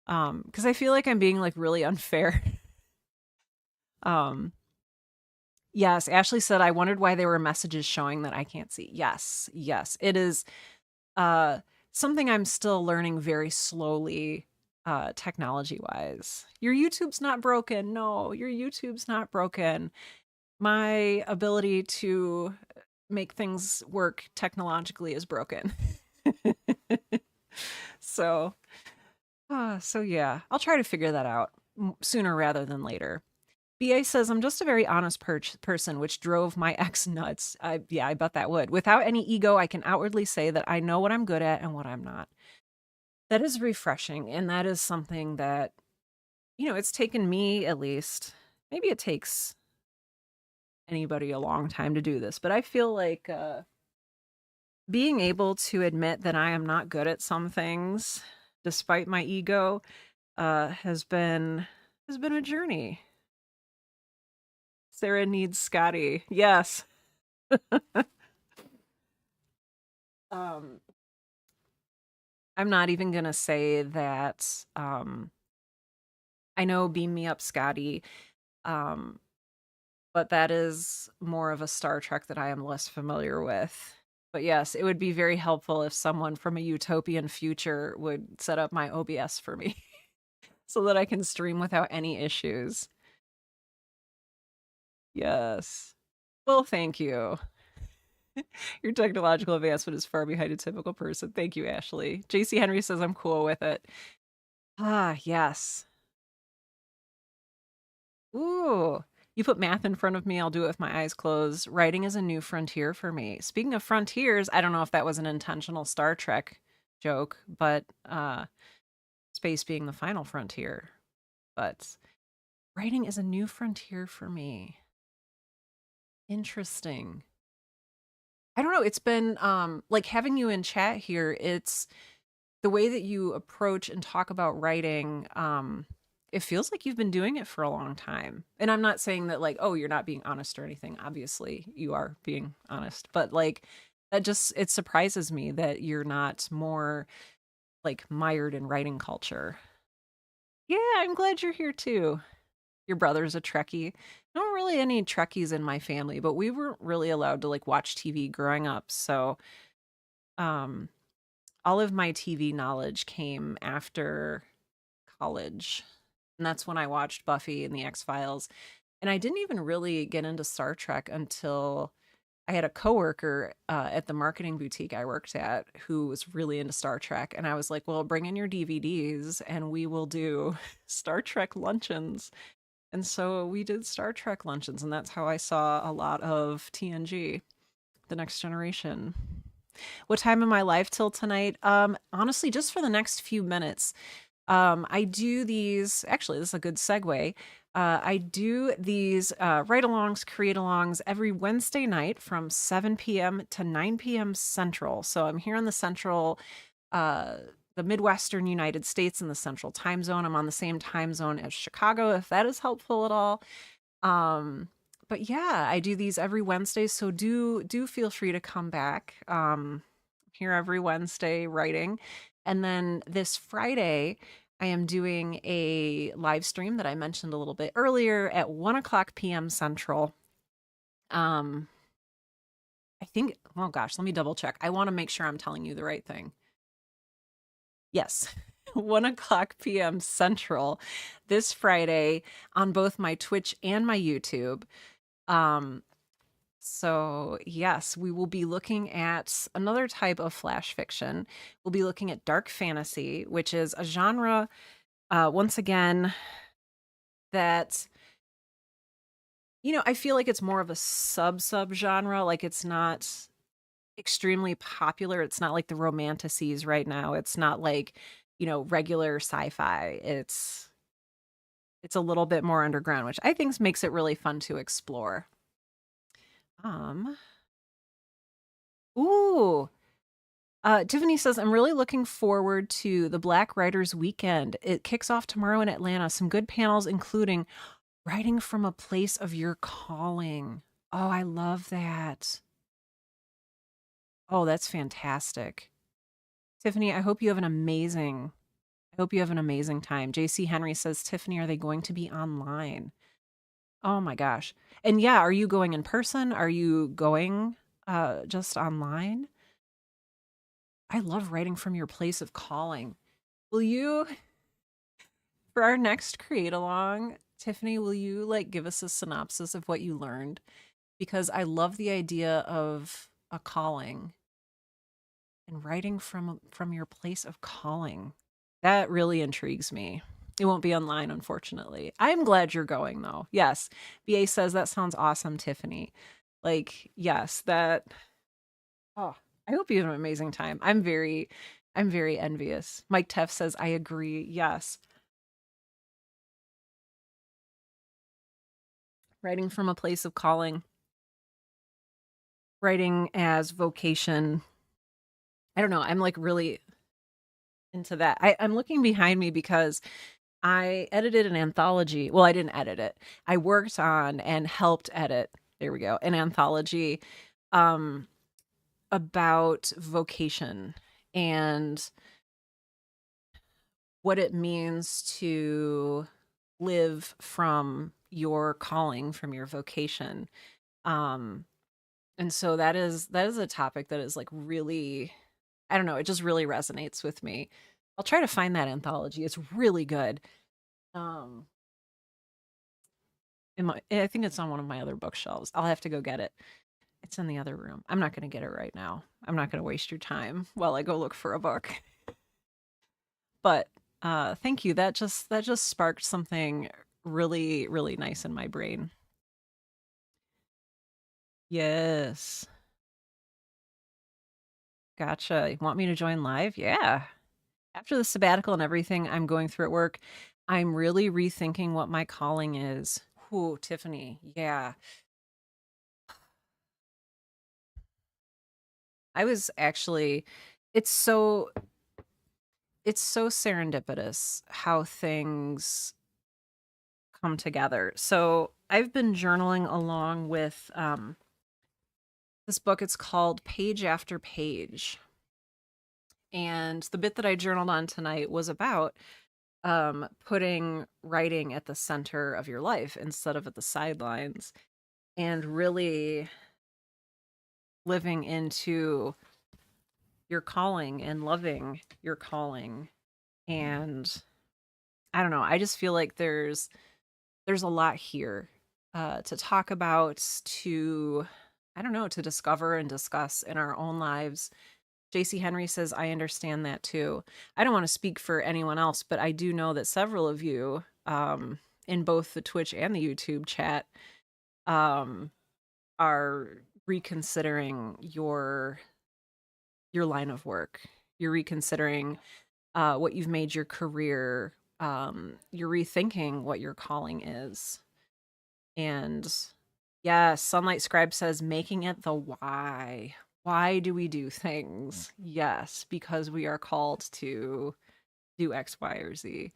A: Because I feel like I'm being like really unfair. um, Yes, Ashley said, I wondered why there were messages showing that I can't see. Yes, yes. It is uh something I'm still learning very slowly, technology-wise. Your YouTube's not broken. No, your YouTube's not broken. My ability to make things work technologically is broken. So, so yeah, I'll try to figure that out sooner rather than later. BA says, I'm just a very honest person, which drove my ex nuts. Yeah, I bet that would. Without any ego, I can outwardly say that I know what I'm good at and what I'm not. That is refreshing. And that is something that, it's taken me at least, maybe it takes anybody a long time to do this, but I feel like being able to admit that I am not good at some things, despite my ego, has been a journey. Sarah needs Scotty. Yes. um I'm not even gonna say that I know Beam Me Up Scotty, um, but that is more of a Star Trek that I am less familiar with. But yes, it would be very helpful if someone from a utopian future would set up my OBS for me so that I can stream without any issues. Yes. Well, thank you. Your technological advancement is far behind a typical person. Thank you, Ashley. JC Henry says I'm cool with it. Ah, yes. Ooh. You put math in front of me, I'll do it with my eyes closed. Writing is a new frontier for me. Speaking of frontiers, I don't know if that was an intentional Star Trek joke, but space being the final frontier. But writing is a new frontier for me. Interesting. I don't know, it's been like having you in chat here, it's the way that you approach and talk about writing, it feels like you've been doing it for a long time. And I'm not saying that like, oh, you're not being honest or anything. Obviously, you are being honest. But like that just it surprises me that you're not more like mired in writing culture. Yeah, I'm glad you're here too. Your brother's a Trekkie. Not really any Trekkies in my family, but we weren't really allowed to like watch TV growing up. So, um all of my TV knowledge came after college. And that's when I watched Buffy and the X-Files. And I didn't even really get into Star Trek until I had a coworker at the marketing boutique I worked at who was really into Star Trek. And I was like, well, bring in your DVDs and we will do Star Trek luncheons. And so we did Star Trek luncheons. And that's how I saw a lot of TNG, The Next Generation. What time am I live till tonight? Honestly, just for the next few minutes. I do these, actually, this is a good segue. I do these ride alongs, create alongs every Wednesday night from 7 p.m. to 9 p.m. Central. So I'm here in uh, the Midwestern United States in the Central time zone. I'm on the same time zone as Chicago, if that is helpful at all. Um, but yeah, I do these every Wednesday, so do feel free to come back. Here every Wednesday writing. And then this Friday, I am doing a live stream that I mentioned a little bit earlier at 1 o'clock p.m. Central. Um, I think, oh gosh, let me double check. I want to make sure I'm telling you the right thing. Yes, 1 o'clock p.m. Central this Friday on both my Twitch and my YouTube. Um, So, yes, we will be looking at another type of flash fiction. We'll be looking at dark fantasy, which is a genre, once again, that, I feel like it's more of a sub genre. Like, it's not extremely popular. It's not like the romanticities right now. It's not like, regular sci fi. It's a little bit more underground, which I think makes it really fun to explore. Um, ooh, Tiffany says, I'm really looking forward to the Black Writers Weekend. It kicks off tomorrow in Atlanta. Some good panels, including writing from a place of your calling. Oh, I love that. Oh, that's fantastic. Tiffany, I hope you have an amazing time. JC Henry says, Tiffany, are they going to be online? Oh my gosh. And yeah, are you going in person? Are you going just online? I love writing from your place of calling. Will you For our next create along, Tiffany, will you like give us a synopsis of what you learned? Because I love the idea of a calling and writing from your place of calling. That really intrigues me. It won't be online, unfortunately. I'm glad you're going though. Yes. BA says that sounds awesome, Tiffany. Like, yes, that oh, I hope you have an amazing time. I'm very envious. Mike Teff says I agree. Yes. Writing from a place of calling, writing as vocation. I don't know. I'm like really into that. I'm looking behind me because I edited an anthology. Well, I didn't edit it. I worked on and helped edit. There we go. An anthology um, about vocation and what it means to live from your calling, from your vocation. Um, and so that is a topic that is like really, I don't know, it just really resonates with me. I'll try to find that anthology. It's really good. Um I think it's on one of my other bookshelves. I'll have to go get it. It's in the other room. I'm not going to get it right now. I'm not going to waste your time while I go look for a book. But thank you. That just sparked something really really nice in my brain. Yes. Gotcha. You want me to join live? Yeah. After the sabbatical and everything I'm going through at work, I'm really rethinking what my calling is. Ooh, Tiffany. Yeah. I was actually it's so it's so serendipitous how things come together. So I've been journaling along with this book. It's called Page After Page. And the bit that I journaled on tonight was about putting writing at the center of your life instead of at the sidelines, and really living into your calling and loving your calling. And I don't know, I just feel like there's a lot here to talk about, to I don't know, to discover and discuss in our own lives. JC Henry says, I understand that too. I don't want to speak for anyone else, but I do know that several of you in both the Twitch and the YouTube chat um, are reconsidering your line of work. You're reconsidering what you've made your career. You're rethinking what your calling is. And yeah, Sunlight Scribe says, making it the why. Why do we do things? Yes, because we are called to do X, Y, or Z.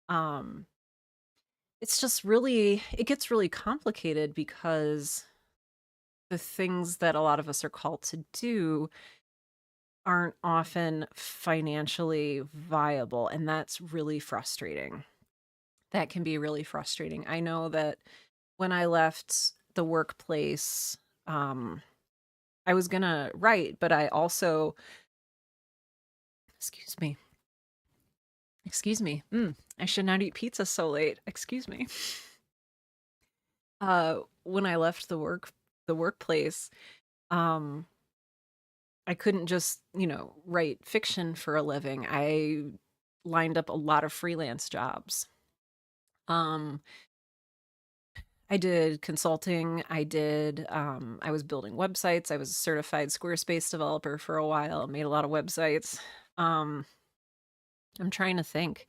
A: Um, it's just really, it gets really complicated because the things that a lot of us are called to do aren't often financially viable. And that's really frustrating. That can be really frustrating. I know that when I left the workplace, I was gonna write, but I also, excuse me, I should not eat pizza so late. Excuse me. When I left the workplace, um, I couldn't just, write fiction for a living. I lined up a lot of freelance jobs. Um, I did consulting. I was building websites. I was a certified Squarespace developer for a while, made a lot of websites. Um, I'm trying to think.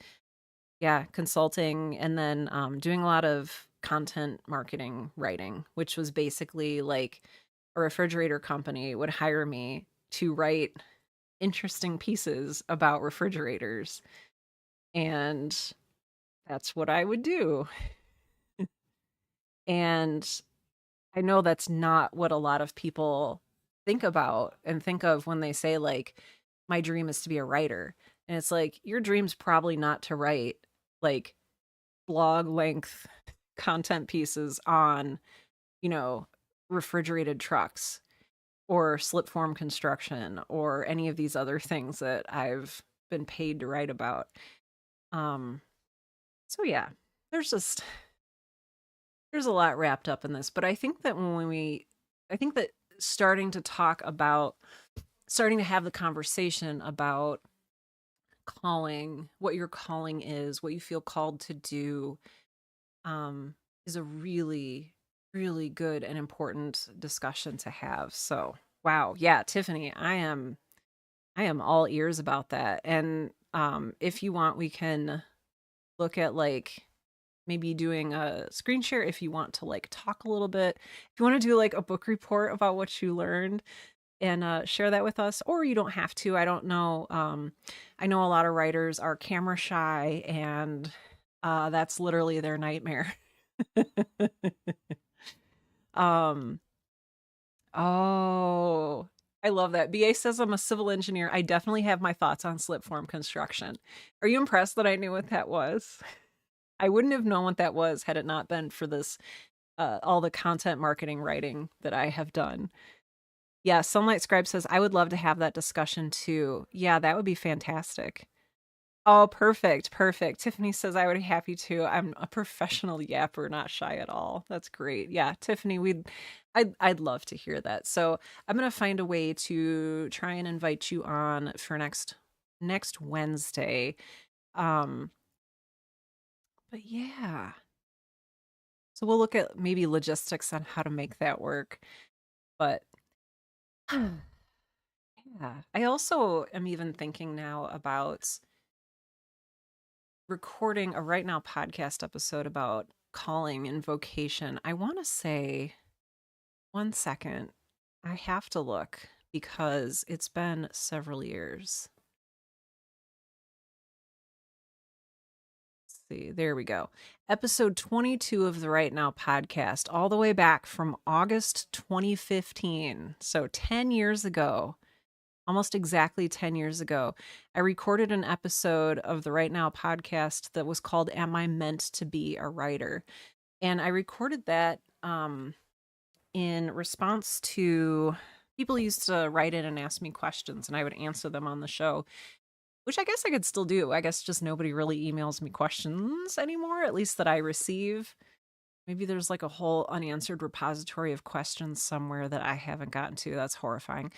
A: Yeah, consulting, and then doing a lot of content marketing writing, which was basically like a refrigerator company would hire me to write interesting pieces about refrigerators. And that's what I would do. And I know that's not what a lot of people think about and think of when they say, like, my dream is to be a writer. And it's like, your dream's probably not to write like blog length content pieces on, you know, refrigerated trucks or slip form construction or any of these other things that I've been paid to write about. Um, so yeah, there's just there's a lot wrapped up in this, but I think that starting to talk about starting to have the conversation about calling, what your calling is, what you feel called to do, um, is a really, really good and important discussion to have. So, wow, yeah, Tiffany, I am all ears about that. And if you want, we can look at like maybe doing a screen share if you want to like talk a little bit. If you want to do like a book report about what you learned and share that with us, or you don't have to. I don't know. I know a lot of writers are camera shy, and that's literally their nightmare. um, oh, I love that. BA says I'm a civil engineer. I definitely have my thoughts on slip form construction. Are you impressed that I knew what that was? I wouldn't have known what that was had it not been for this, all the content marketing writing that I have done. Yeah, Sunlight Scribe says, I would love to have that discussion too. Yeah, that would be fantastic. Oh, perfect, perfect. Tiffany says, I would be happy to. I'm a professional yapper, not shy at all. That's great. Yeah, Tiffany, I'd love to hear that. So I'm gonna find a way to try and invite you on for next Wednesday. Um, but yeah. So we'll look at maybe logistics on how to make that work. But yeah, I also am even thinking now about recording a right now podcast episode about calling and vocation. I want to say, one second, I have to look because it's been several years. see, there we go. Episode 22 of the Right Now podcast, all the way back from August 2015. So 10 years ago, almost exactly 10 years ago, I recorded an episode of the Right Now podcast that was called Am I Meant to Be a Writer? And I recorded that in response to people used to write in and ask me questions, and I would answer them on the show, which I guess I could still do. I guess just nobody really emails me questions anymore, at least that I receive. Maybe there's like a whole unanswered repository of questions somewhere that I haven't gotten to. That's horrifying.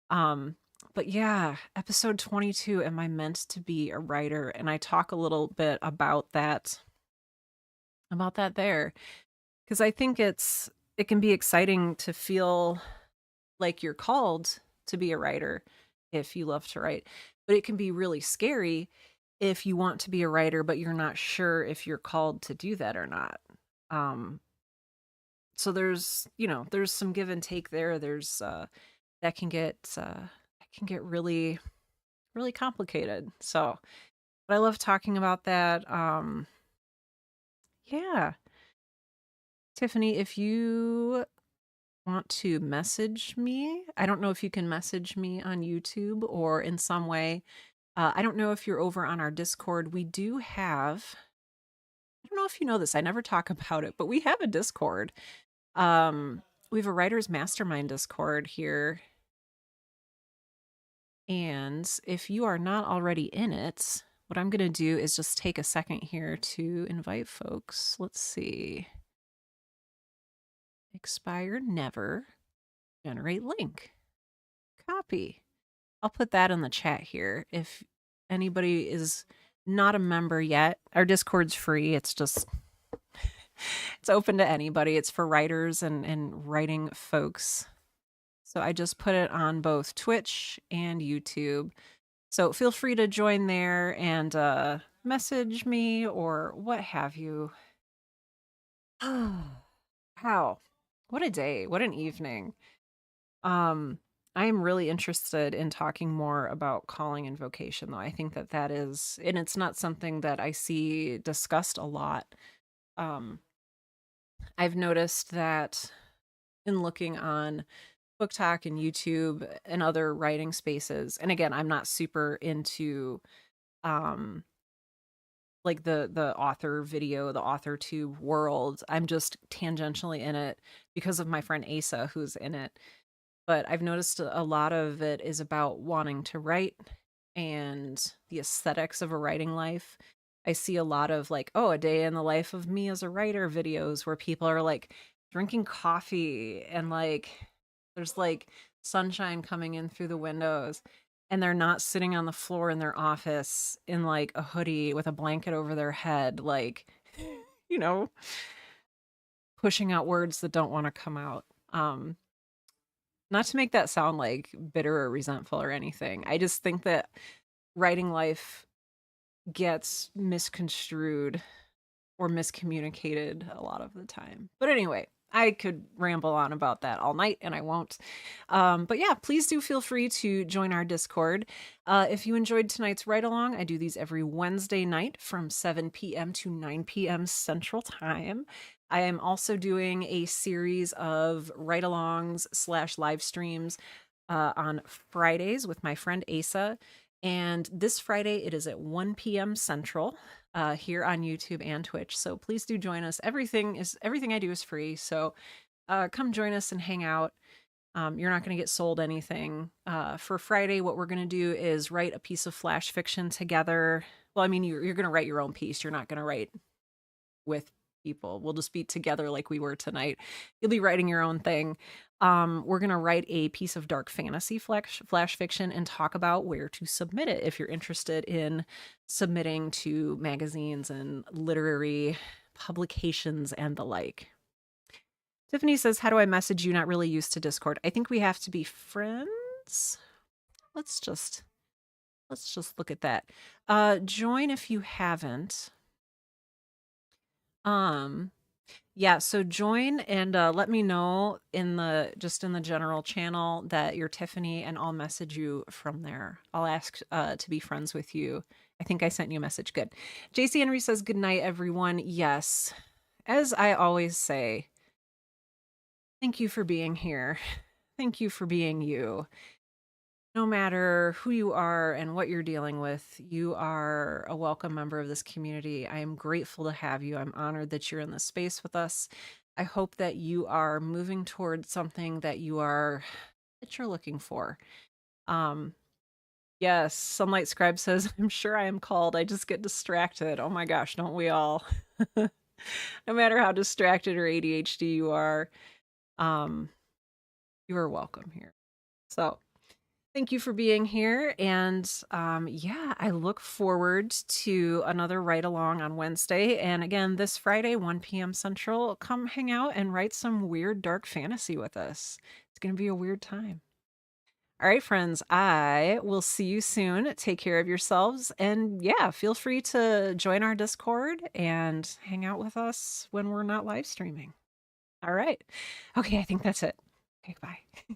A: Um, but yeah, episode 22, Am I Meant to Be a Writer? And I talk a little bit about that there. Because I think it can be exciting to feel like you're called to be a writer if you love to write. But it can be really scary if you want to be a writer, but you're not sure if you're called to do that or not. So there's some give and take there. There's that can get really, really complicated. So, but I love talking about that. Yeah. Tiffany, if you want to message me, I don't know if you can message me on YouTube or in some way. I don't know if you're over on our Discord. We do have, I don't know if you know this, I never talk about it, but we have a Discord. We have a writer's mastermind Discord here. And if you are not already in it, what I'm going to do is just take a second here to invite folks. Let's see. Expire never. Generate link. Copy. I'll put that in the chat here. If anybody is not a member yet, our Discord's free. It's just, it's open to anybody. It's for writers and writing folks. So I just put it on both Twitch and YouTube. So feel free to join there and message me or what have you. How? What a day. What an evening. I am really interested in talking more about calling and vocation, though. I think that is, and it's not something that I see discussed a lot. I've noticed that in looking on Book Talk and YouTube and other writing spaces, and again, I'm not super into like the author video, the author tube world. I'm just tangentially in it because of my friend Asa who's in it. But I've noticed a lot of it is about wanting to write and the aesthetics of a writing life. I see a lot of like, oh, a day in the life of me as a writer videos where people are like drinking coffee and like there's like sunshine coming in through the windows and they're not sitting on the floor in their office in like a hoodie with a blanket over their head, like, you know, pushing out words that don't want to come out. Not to make that sound like bitter or resentful or anything. I just think that writing life gets misconstrued or miscommunicated a lot of the time. But anyway, I could ramble on about that all night and I won't. But yeah, please do feel free to join our Discord. If you enjoyed tonight's ride along, I do these every Wednesday night from 7 p.m. to 9 p.m. Central Time. I am also doing a series of ride alongs / live streams on Fridays with my friend Asa. And this Friday, it is at 1 p.m. Central here on YouTube and Twitch. So please do join us. Everything I do is free. So come join us and hang out. You're not going to get sold anything. For Friday, what we're going to do is write a piece of flash fiction together. Well, I mean, you're going to write your own piece. You're not going to write with people. We'll just be together like we were tonight. You'll be writing your own thing. We're going to write a piece of dark fantasy flash fiction and talk about where to submit it if you're interested in submitting to magazines and literary publications and the like. Tiffany says, how do I message you? Not really used to Discord. I think we have to be friends. Let's just look at that. Join if you haven't. Yeah, so join and let me know in the just in the general channel that you're Tiffany, and I'll message you from there. I'll ask to be friends with you. I think I sent you a message. Good. JC Henry says, "Good night, everyone." Yes, as I always say, thank you for being here. Thank you for being you. No matter who you are and what you're dealing with, you are a welcome member of this community. I am grateful to have you. I'm honored that you're in this space with us. I hope that you are moving towards something that you're looking for. Um, yes, Sunlight Scribe says, I'm sure I am called. I just get distracted. Oh my gosh, don't we all? No matter how distracted or ADHD you are, um, you are welcome here. So thank you for being here. And yeah, I look forward to another ride along on Wednesday. And again, this Friday, 1 p.m. Central, come hang out and write some weird, dark fantasy with us. It's going to be a weird time. All right, friends, I will see you soon. Take care of yourselves. And yeah, feel free to join our Discord and hang out with us when we're not live streaming. All right. Okay, I think that's it. Okay, bye.